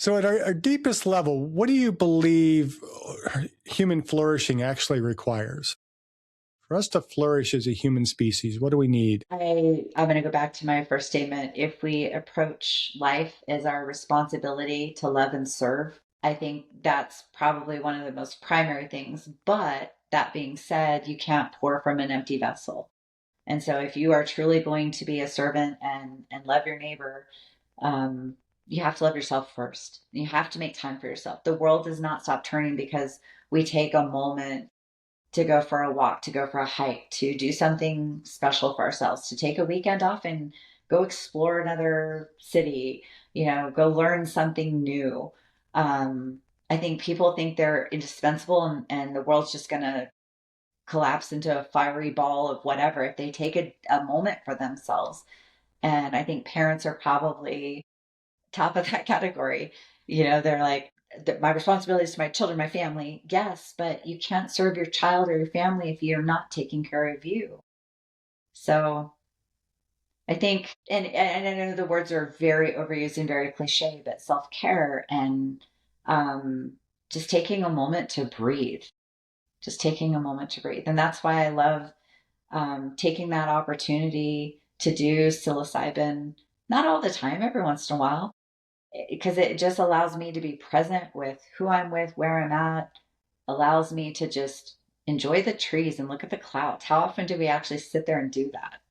So, at our deepest level, what do you believe human flourishing actually requires? For us to flourish as a human species, what do we need? I'm going to go back to my first statement. If we approach life as our responsibility to love and serve, I think that's probably one of the most primary things. But that being said, you can't pour from an empty vessel. And so if you are truly going to be a servant and love your neighbor, um, you have to love yourself first. You have to make time for yourself. The world does not stop turning because we take a moment to go for a walk, to go for a hike, to do something special for ourselves, to take a weekend off and go explore another city, go learn something new. Um, I think people think they're indispensable and the world's just going to collapse into a fiery ball of whatever if they take a moment for themselves. And I think parents are probably top of that category. They're like, my responsibility is to my children, my family. Yes, but you can't serve your child or your family if you're not taking care of you. So I think, and I know the words are very overused and very cliche, but self care and um, just taking a moment to breathe, just taking a moment to breathe. And that's why I love taking that opportunity to do psilocybin, not all the time, every once in a while, because it just allows me to be present with who I'm with, where I'm at, allows me to just enjoy the trees and look at the clouds. How often do we actually sit there and do that?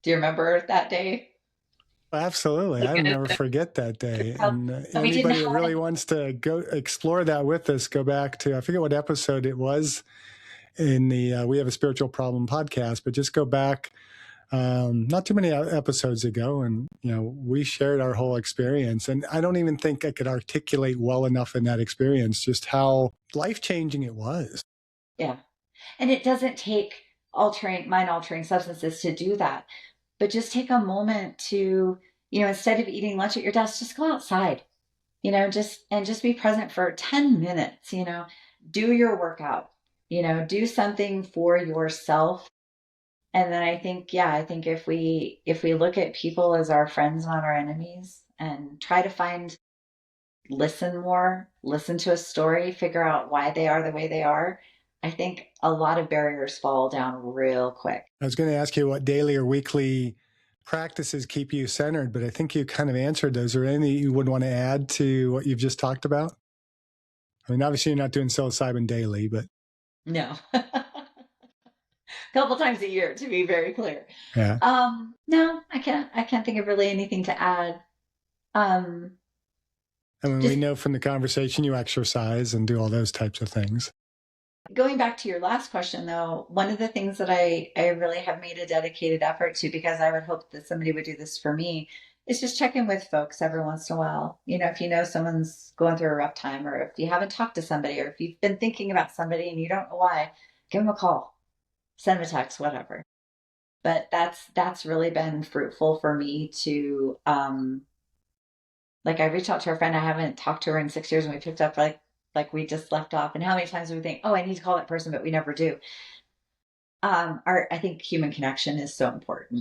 Do you remember that day? Absolutely. I'll never forget that day. And We didn't anybody that have really any. wants to go explore that with us, go back to, I forget what episode it was in the We Have a Spiritual Problem podcast, but just go back not too many episodes ago. And, we shared our whole experience. And I don't even think I could articulate well enough in that experience just how life changing it was. Yeah. And it doesn't take mind altering substances to do that. But just take a moment to, instead of eating lunch at your desk, just go outside, just be present for 10 minutes, do your workout, do something for yourself. And then I think if we look at people as our friends, not our enemies, and try to listen more, listen to a story, figure out why they are the way they are, I think a lot of barriers fall down real quick. I was going to ask you what daily or weekly practices keep you centered, but I think you kind of answered those. Are there any you would want to add to what you've just talked about? I mean, obviously you're not doing psilocybin daily, but No. A couple times a year to be very clear. yeah. No, I can't think of really anything to add. Um, I mean, we just know from the conversation you exercise and do all those types of things. going back to your last question though, one of the things that I really have made a dedicated effort to, because I would hope that somebody would do this for me, is just check in with folks every once in a while. If you know someone's going through a rough time, or if you haven't talked to somebody, or if you've been thinking about somebody and you don't know why, give them a call, send them a text, whatever. But that's really been fruitful for me to like I reached out to a friend I haven't talked to her in 6 years, and we picked up like we just left off. And how many times do we think, oh, I need to call that person, but we never do. I think human connection is so important.